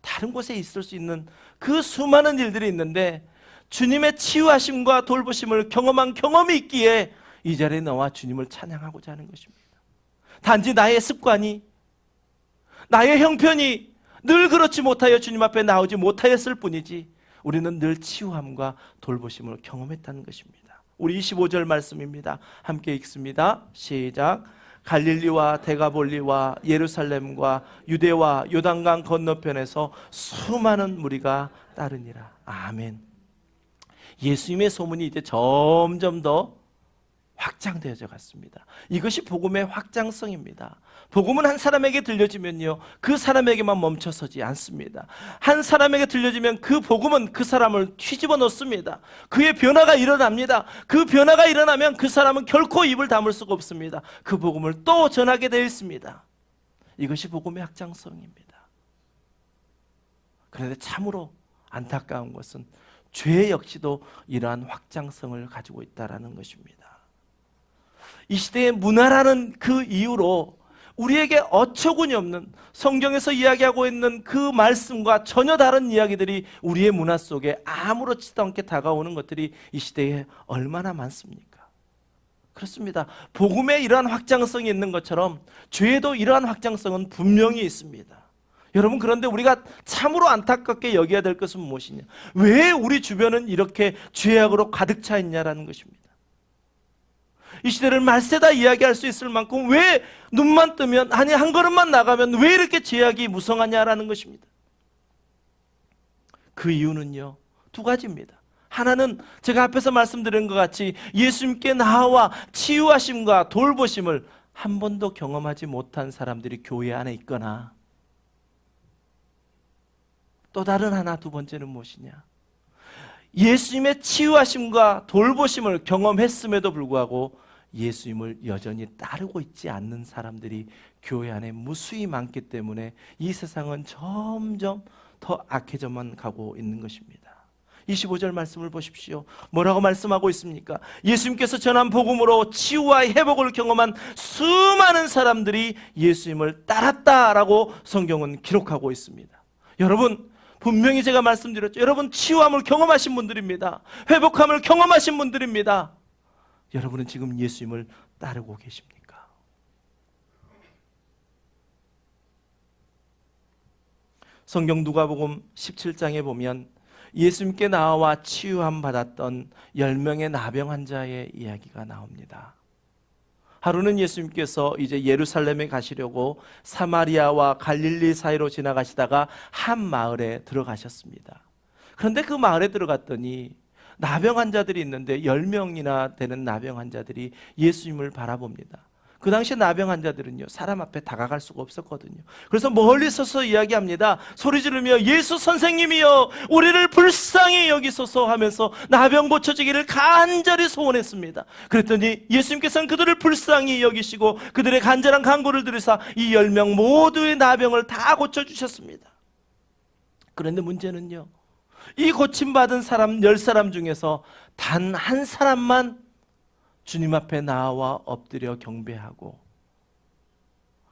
다른 곳에 있을 수 있는 그 수많은 일들이 있는데 주님의 치유하심과 돌보심을 경험한 경험이 있기에 이 자리에 나와 주님을 찬양하고자 하는 것입니다. 단지 나의 습관이, 나의 형편이 늘 그렇지 못하여 주님 앞에 나오지 못하였을 뿐이지 우리는 늘 치유함과 돌보심을 경험했다는 것입니다. 우리 25절 말씀입니다. 함께 읽습니다. 시작. 갈릴리와 데가볼리와 예루살렘과 유대와 요단강 건너편에서 수많은 무리가 따르니라. 아멘. 예수님의 소문이 이제 점점 더 확장되어져 갔습니다. 이것이 복음의 확장성입니다. 복음은 한 사람에게 들려지면요, 그 사람에게만 멈춰서지 않습니다. 한 사람에게 들려지면 그 복음은 그 사람을 뒤집어 놓습니다. 그의 변화가 일어납니다. 그 변화가 일어나면 그 사람은 결코 입을 다물 수가 없습니다. 그 복음을 또 전하게 되어 있습니다. 이것이 복음의 확장성입니다. 그런데 참으로 안타까운 것은 죄 역시도 이러한 확장성을 가지고 있다는 것입니다. 이 시대의 문화라는 그 이유로 우리에게 어처구니 없는, 성경에서 이야기하고 있는 그 말씀과 전혀 다른 이야기들이 우리의 문화 속에 아무렇지도 않게 다가오는 것들이 이 시대에 얼마나 많습니까? 그렇습니다. 복음에 이러한 확장성이 있는 것처럼 죄에도 이러한 확장성은 분명히 있습니다. 여러분, 그런데 우리가 참으로 안타깝게 여겨야 될 것은 무엇이냐? 왜 우리 주변은 이렇게 죄악으로 가득 차 있냐라는 것입니다. 이 시대를 말세다 이야기할 수 있을 만큼 왜 눈만 뜨면, 아니 한 걸음만 나가면 왜 이렇게 죄악이 무성하냐라는 것입니다. 그 이유는요, 두 가지입니다. 하나는 제가 앞에서 말씀드린 것 같이 예수님께 나와 치유하심과 돌보심을 한 번도 경험하지 못한 사람들이 교회 안에 있거나, 또 다른 하나, 두 번째는 무엇이냐? 예수님의 치유하심과 돌보심을 경험했음에도 불구하고 예수님을 여전히 따르고 있지 않는 사람들이 교회 안에 무수히 많기 때문에 이 세상은 점점 더 악해져만 가고 있는 것입니다. 25절 말씀을 보십시오. 뭐라고 말씀하고 있습니까? 예수님께서 전한 복음으로 치유와 회복을 경험한 수많은 사람들이 예수님을 따랐다라고 성경은 기록하고 있습니다. 여러분, 분명히 제가 말씀드렸죠. 여러분 치유함을 경험하신 분들입니다. 회복함을 경험하신 분들입니다. 여러분은 지금 예수님을 따르고 계십니까? 성경 누가복음 17장에 보면 예수님께 나와 치유함 받았던 10명의 나병 환자의 이야기가 나옵니다. 하루는 예수님께서 이제 예루살렘에 가시려고 사마리아와 갈릴리 사이로 지나가시다가 한 마을에 들어가셨습니다. 그런데 그 마을에 들어갔더니 나병 환자들이 있는데 10명이나 되는 나병 환자들이 예수님을 바라봅니다. 그 당시 나병 환자들은요, 사람 앞에 다가갈 수가 없었거든요. 그래서 멀리 서서 이야기합니다. 소리 지르며 예수 선생님이여 우리를 불쌍히 여기소서 하면서 나병 고쳐지기를 간절히 소원했습니다. 그랬더니 예수님께서는 그들을 불쌍히 여기시고 그들의 간절한 간구를 들으사 이 10명 모두의 나병을 다 고쳐주셨습니다. 그런데 문제는요, 이 고침받은 사람 10사람 중에서 단 한 사람만 주님 앞에 나와 엎드려 경배하고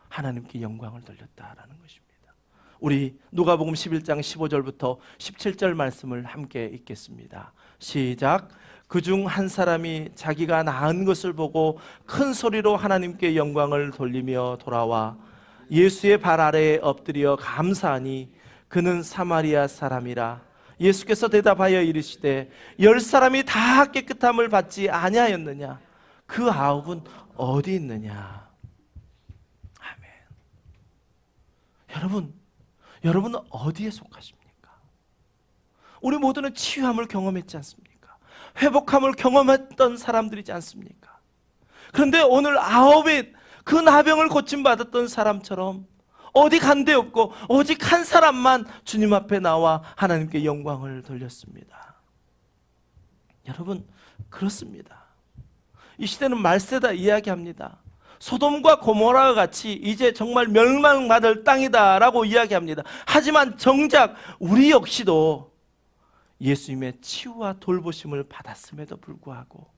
하나님께 영광을 돌렸다라는 것입니다. 우리 누가복음 11장 15절부터 17절 말씀을 함께 읽겠습니다. 시작. 그중 한 사람이 자기가 나은 것을 보고 큰 소리로 하나님께 영광을 돌리며 돌아와 예수의 발 아래에 엎드려 감사하니 그는 사마리아 사람이라. 예수께서 대답하여 이르시되 10사람이 다 깨끗함을 받지 아니하였느냐? 그 9은 어디 있느냐? 아멘. 여러분은 어디에 속하십니까? 우리 모두는 치유함을 경험했지 않습니까? 회복함을 경험했던 사람들이지 않습니까? 그런데 오늘 9의 그 나병을 고침받았던 사람처럼 어디 간 데 없고 오직 한 사람만 주님 앞에 나와 하나님께 영광을 돌렸습니다. 여러분, 그렇습니다. 이 시대는 말세다 이야기합니다. 소돔과 고모라와 같이 이제 정말 멸망받을 땅이다라고 이야기합니다. 하지만 정작 우리 역시도 예수님의 치유와 돌보심을 받았음에도 불구하고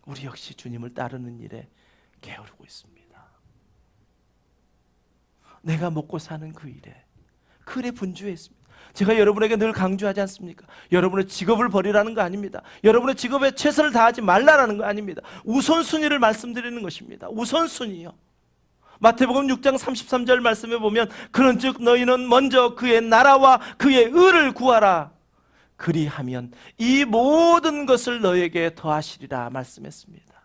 우리 역시 주님을 따르는 일에 게으르고 있습니다. 내가 먹고 사는 그 일에 분주했습니다. 제가 여러분에게 늘 강조하지 않습니까? 여러분의 직업을 버리라는 거 아닙니다. 여러분의 직업에 최선을 다하지 말라라는 거 아닙니다. 우선순위를 말씀드리는 것입니다. 우선순위요. 마태복음 6장 33절 말씀에 보면 그런즉 너희는 먼저 그의 나라와 그의 의를 구하라. 그리하면 이 모든 것을 너에게 더하시리라 말씀했습니다.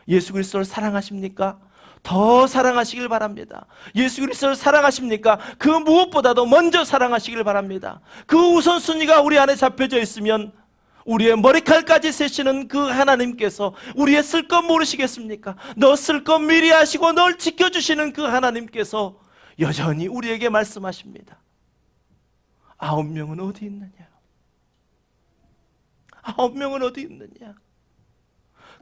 예수 그리스도를 사랑하십니까? 더 사랑하시길 바랍니다. 예수 그리스도를 사랑하십니까? 그 무엇보다도 먼저 사랑하시길 바랍니다. 그 우선순위가 우리 안에 잡혀져 있으면 우리의 머리칼까지 세시는 그 하나님께서 우리의 쓸 것 모르시겠습니까? 너 쓸 것 미리 아시고 널 지켜주시는 그 하나님께서 여전히 우리에게 말씀하십니다. 9명은 어디 있느냐? 9명은 어디 있느냐?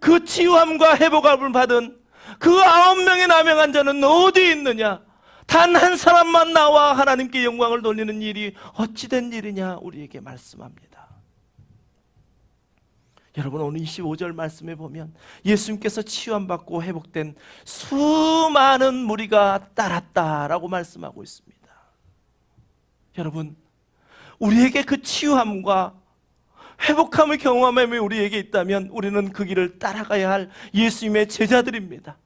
그 치유함과 회복함을 받은 그 9명의 나병 환자는 어디 있느냐? 단 한 사람만 나와 하나님께 영광을 돌리는 일이 어찌된 일이냐? 우리에게 말씀합니다. 여러분, 오늘 25절 말씀에 보면 예수님께서 치유함 받고 회복된 수많은 무리가 따랐다라고 말씀하고 있습니다. 여러분, 우리에게 그 치유함과 회복함을 경험함이 우리에게 있다면 우리는 그 길을 따라가야 할 예수님의 제자들입니다.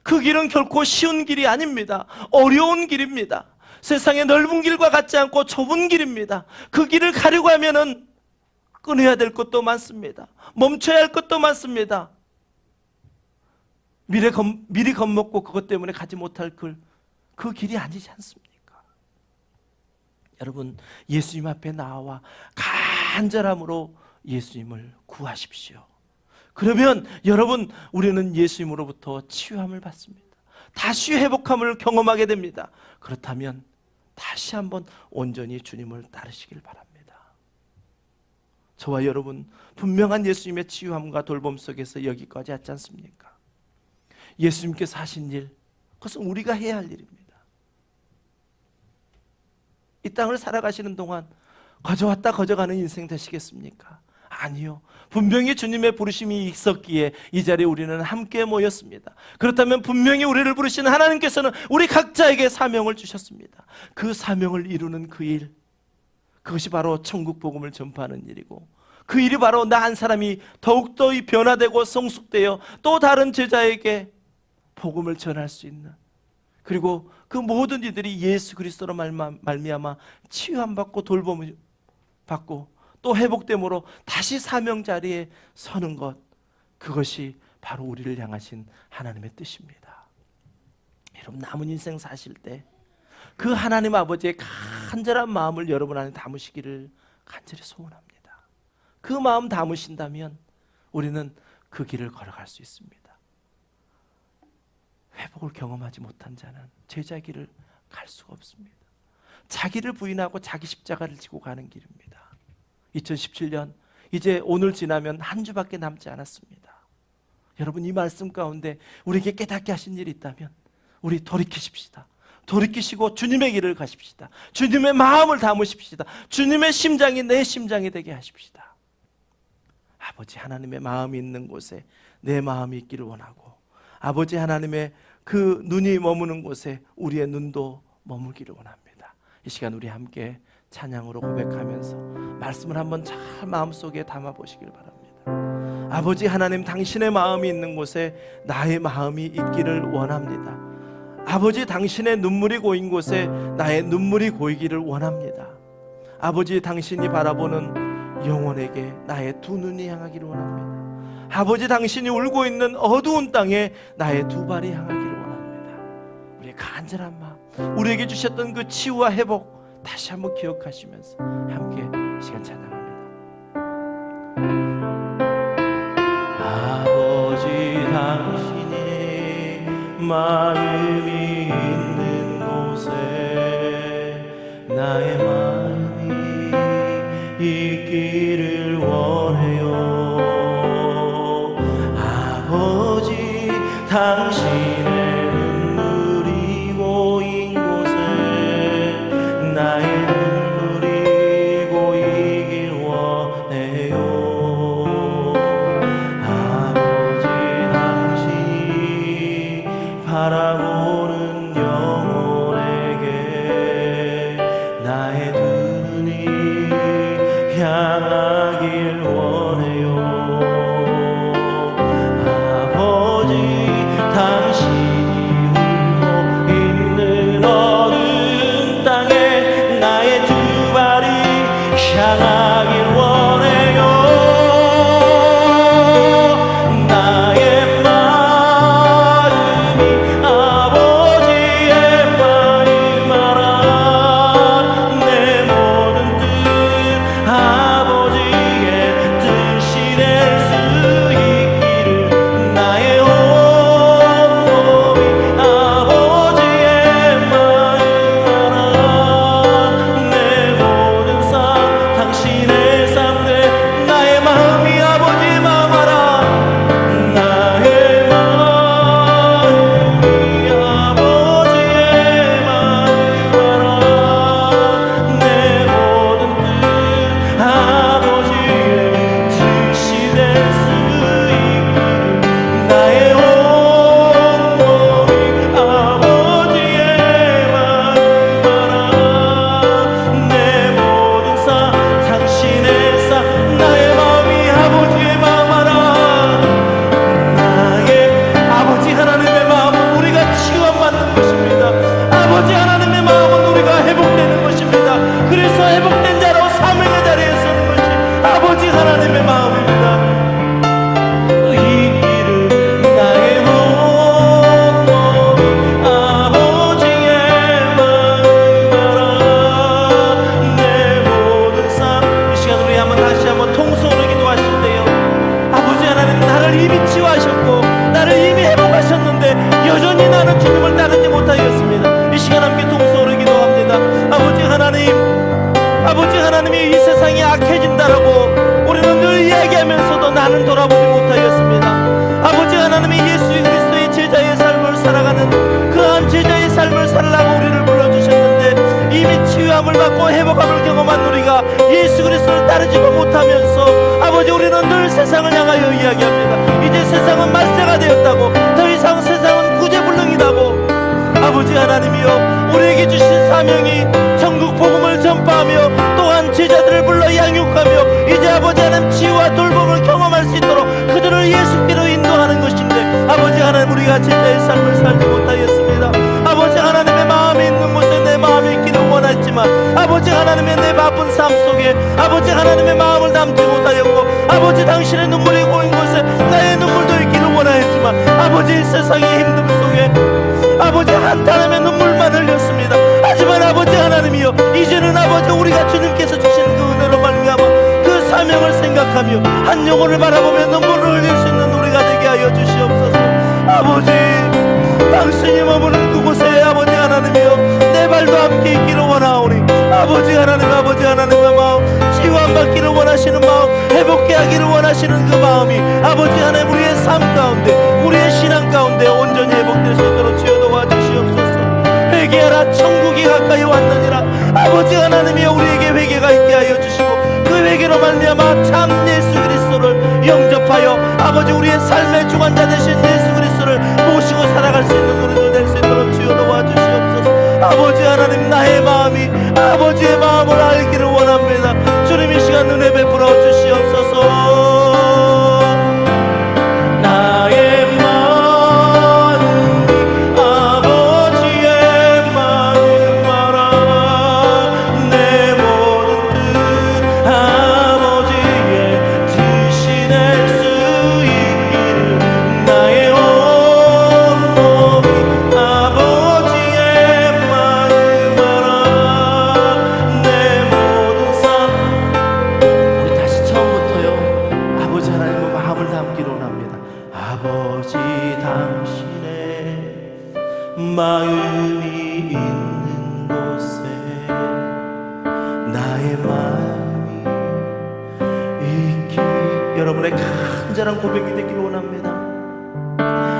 그 길은 결코 쉬운 길이 아닙니다. 어려운 길입니다. 세상의 넓은 길과 같지 않고 좁은 길입니다. 그 길을 가려고 하면은 끊어야 될 것도 많습니다. 멈춰야 할 것도 많습니다. 미리 겁먹고 그것 때문에 가지 못할 그 길이 아니지 않습니까? 여러분, 예수님 앞에 나와 간절함으로 예수님을 구하십시오. 그러면 여러분, 우리는 예수님으로부터 치유함을 받습니다. 다시 회복함을 경험하게 됩니다. 그렇다면 다시 한번 온전히 주님을 따르시길 바랍니다. 저와 여러분, 분명한 예수님의 치유함과 돌봄 속에서 여기까지 왔지 않습니까? 예수님께서 하신 일, 그것은 우리가 해야 할 일입니다. 이 땅을 살아가시는 동안 거저왔다 거저가는 인생 되시겠습니까? 아니요. 분명히 주님의 부르심이 있었기에 이 자리에 우리는 함께 모였습니다. 그렇다면 분명히 우리를 부르신 하나님께서는 우리 각자에게 사명을 주셨습니다. 그 사명을 이루는 그 일, 그것이 바로 천국 복음을 전파하는 일이고, 그 일이 바로 나 한 사람이 더욱더 변화되고 성숙되어 또 다른 제자에게 복음을 전할 수 있는, 그리고 그 모든 이들이 예수 그리스도로 말미암아 치유함 받고 돌봄을 받고 또 회복됨으로 다시 사명 자리에 서는 것, 그것이 바로 우리를 향하신 하나님의 뜻입니다. 여러분, 남은 인생 사실 때 그 하나님 아버지의 간절한 마음을 여러분 안에 담으시기를 간절히 소원합니다. 그 마음 담으신다면 우리는 그 길을 걸어갈 수 있습니다. 회복을 경험하지 못한 자는 제자의 길을 갈 수가 없습니다. 자기를 부인하고 자기 십자가를 지고 가는 길입니다. 2017년 이제 오늘 지나면 한 주밖에 남지 않았습니다. 여러분, 이 말씀 가운데 우리에게 깨닫게 하신 일이 있다면 우리 돌이키십시다. 돌이키시고 주님의 길을 가십시다. 주님의 마음을 담으십시다. 주님의 심장이 내 심장이 되게 하십시다. 아버지 하나님의 마음이 있는 곳에 내 마음이 있기를 원하고, 아버지 하나님의 그 눈이 머무는 곳에 우리의 눈도 머물기를 원합니다. 이 시간 우리 함께 찬양으로 고백하면서 말씀을 한번 잘 마음속에 담아보시길 바랍니다. 아버지 하나님, 당신의 마음이 있는 곳에 나의 마음이 있기를 원합니다. 아버지, 당신의 눈물이 고인 곳에 나의 눈물이 고이기를 원합니다. 아버지, 당신이 바라보는 영혼에게 나의 두 눈이 향하기를 원합니다. 아버지, 당신이 울고 있는 어두운 땅에 나의 두 발이 향하기를 원합니다. 우리의 간절한 마음, 우리에게 주셨던 그 치유와 회복 다시 한번 기억하시면서 함께 시간 찬양합니다. 아버지, 당신이 마음이 있는 곳에 나의 마음이 있기를 원해요. 아버지, 당신의 눈물이 고인 곳에 나의 눈물이 고이길 원해요. 아버지, 당신이 바라보는 영혼에게 나의 두 눈이 향하길 원해요. 아버지, 당신이 울고 있는 어두운 땅에 나의 두 발이 향하길 원해요. 나의 마음이 아버지의 마음 알아. 내 모든 뜻 아버지의 뜻이 될 수 있기를 나의 온몸이 아버지의 마음 알아. 내 모든 삶 당신의 삶 내 나의 마음이 아버지의 마음 알아. 나의 마음이 아버지의 마음 알아. 내 모든 뜻 아버지의 뜻이 될 수 있기를 나의 온몸이 아버지의 마음 알아. 내 모든 삶 당신의 삶 나의 마음이 아버지의 마음 알아. 나의 아버지 하나님의 마음은 우리가 치유받는 것입니다. 아버지 하나님의 마음은 우리가 회복되는 것입니다. 그래서 회복된 자로 사명의 자리에 서는 것이 아버지 하나님의 마음입니다. 이 길은 나의 온몸이 아버지의 마음 알아. 내 모든 삶 이 시간 우리 다시 한번 통성으로 기도하실 때요, 아버지 하나님, 나를 이미 치유하셨고 나를 이미 회복하셨는데 여전히 나는 주님을 따르지 못하였습니다. 이 시간 함께 통성으로 기도합니다. 아버지 하나님, 아버지 하나님이 이 세상이 악해진다라고 우리는 늘 이야기하면서도 나는 돌아보지 못하였습니다. 아버지 하나님이 예수 그리스도의 제자의 삶을 살아가는 그한 제자의 삶을 살라고 우리를 불러주셨는데 이미 치유함을 받고 회복함을 경험한 우리가 예수 그리스도를 따르지도 못하면서 아버지, 우리는 늘 세상을 향하여 이야기합니다. 이제 세상은 말세가 되었다고, 더 이상 세상은 구제불능이라고. 아버지 하나님이여, 우리에게 주신 사명이 전국 복음을 전파하며 또한 제자들을 불러 양육하며 이제 아버지 하나님 치유와 돌봄을 경험할 수 있도록 그들을 예수께로 인도하는 것인데 아버지 하나님, 우리가 제자의 삶을 살지 못하였습니다. 아버지 하나님의 마음이 있는 곳에 내 마음이 있기를 원했지만 아버지 하나님의 내 바쁜 삶 속에 아버지 하나님의 마음을 담지 못하였고 아버지 당신의 눈물이 고인 곳에 나의 눈물도 있기를 원하였지만 아버지 세상의 힘듦 속에 아버지 한탄함의 눈물만 흘렸습니다. 하지만 아버지 하나님이여, 이제는 아버지 우리가 주님께서 주시는 그 은혜로 말미암아 그 사명을 생각하며 한 영혼을 바라보며 눈물을 흘릴 수 있는 우리가 되게 하여 주시옵소서. 아버지, 당신이 머무는 그곳에 아버지 하나님이여 내 발도 함께 있기를 원하오니 아버지 하나님, 아버지 하나님의 마음, 치유함 받기를 원하시는 마음, 회복케 하기를 원하시는 그 마음이 아버지 하나님 우리의 삶 가운데 우리의 신앙 가운데 온전히 회복될 수 있도록 주여 도와주시옵소서. 회개하라, 천국이 가까이 왔느니라. 아버지 하나님이여, 우리에게 회개가 있게 하여 주시고 그 회개로 말미암아 참 예수 그리스도를 영접하여 아버지 우리의 삶의 주관자 되신 예수 그리스도를 모시고 살아갈 수 있는 우리들 될 수 있도록 주여 도와주시옵소서. 아버지 하나님, 나의 마음이 아버지의 마음을 알기를 원합니다. 주님, 이 시간 은혜 베풀어 주시옵소서. 나의 마음이 아버지 마음이 있는 곳에 나의 마음이 있기. 여러분의 간절한 고백이 되길 원합니다.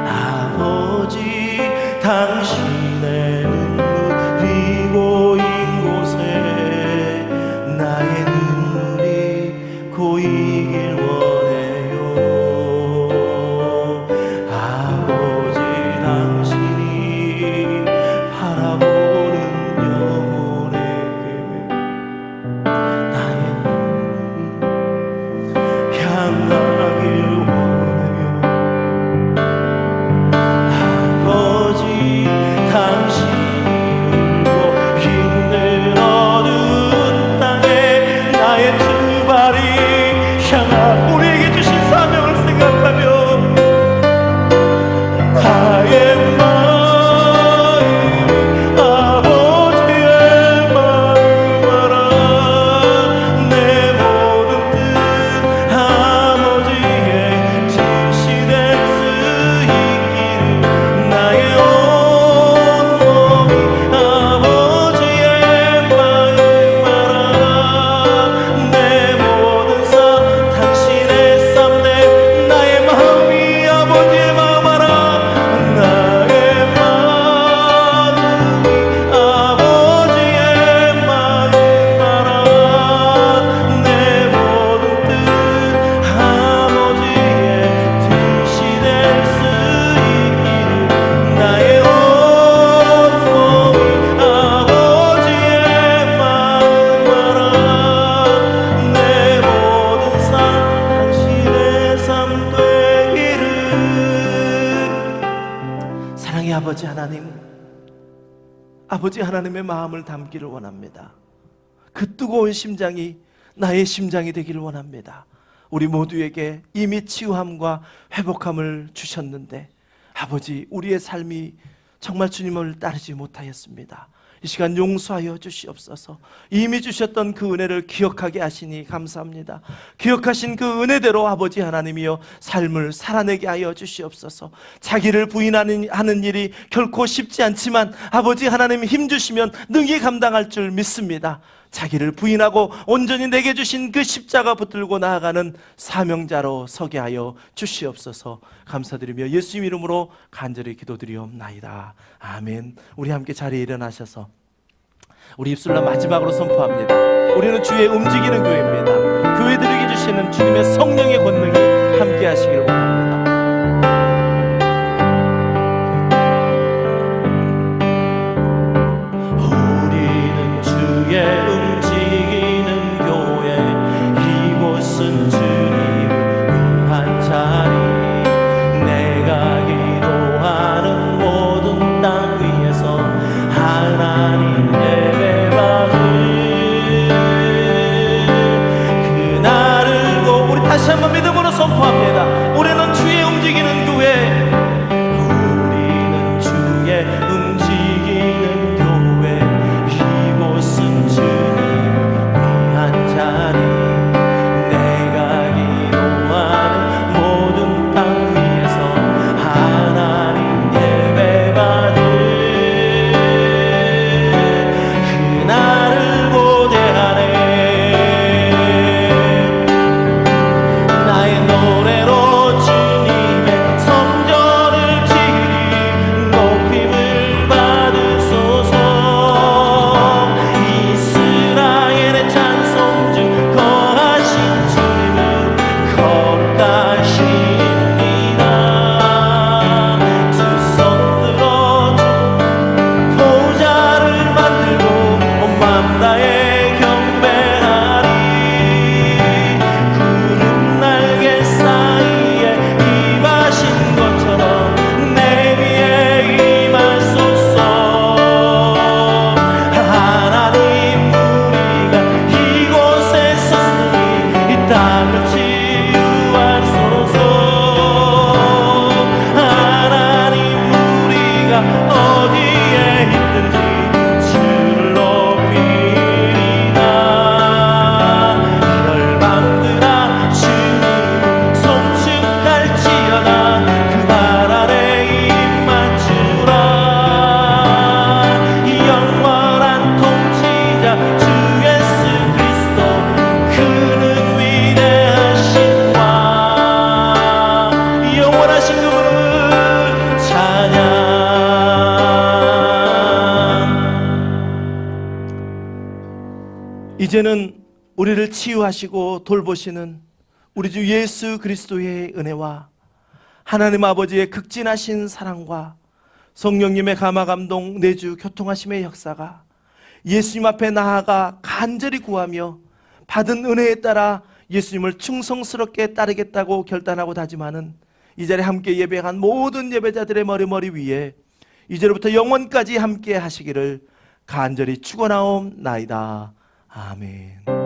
아버지, 당신의 눈물이 고인 곳에 나의 눈물이 고이길 원해요. 아버지, 당신이 바라보는 영혼에게 나의 눈물이 향하길 원해요. 아버지, 당신이 울고 힘든 어두운 땅에 나의 두 발이 향한 우리에게 주신 사명을 생각하며 나의 마음이 아버지의 마음 알아. 내 모든 뜻 아버지의 뜻이 될 수 있기를 나의 온몸이 아버지의 마음 알아. 내 모든 삶 당신의 삶 내 나의 마음이 아버지의 마음 알아. 나의 마음이 아버지의 마음 알아. 내 모든 뜻 아버지의 뜻이 될 수 있기를 나의 온몸이 아버지의 마음 알아. 내 모든 삶 당신의 삶 되기를. 사랑의 아버지 하나님, 아버지 하나님의 마음을 담기를 원합니다. 그 뜨거운 심장이 나의 심장이 되기를 원합니다. 우리 모두에게 이미 치유함과 회복함을 주셨는데 아버지, 우리의 삶이 정말 주님을 따르지 못하였습니다. 이 시간 용서하여 주시옵소서. 이미 주셨던 그 은혜를 기억하게 하시니 감사합니다. 기억하신 그 은혜대로 아버지 하나님이여 삶을 살아내게 하여 주시옵소서. 자기를 부인하는 일이 결코 쉽지 않지만 아버지 하나님 힘주시면 능히 감당할 줄 믿습니다. 자기를 부인하고 온전히 내게 주신 그 십자가 붙들고 나아가는 사명자로 서게 하여 주시옵소서. 감사드리며 예수님 이름으로 간절히 기도드리옵나이다. 아멘. 우리 함께 자리에 일어나셔서 우리 입술로 마지막으로 선포합니다. 우리는 주의 움직이는 교회입니다. 교회들에게 주시는 주님의 성령의 권능이 함께 하시기를 원합니다. 우리는 주의 움직이는 교회, 이곳은 주님을 위한 자리. 내가 기도하는 모든 땅 위에서 하나님 예배받을 그날을 고 우리 다시 한번 믿음으로 선포합니다. 우리는 주의 이제는 우리를 치유하시고 돌보시는 우리 주 예수 그리스도의 은혜와 하나님 아버지의 극진하신 사랑과 성령님의 감화감동 내주 교통하심의 역사가 예수님 앞에 나아가 간절히 구하며 받은 은혜에 따라 예수님을 충성스럽게 따르겠다고 결단하고 다짐하는 이 자리에 함께 예배한 모든 예배자들의 머리 위에 이제로부터 영원까지 함께 하시기를 간절히 축원하옵나이다. 아멘.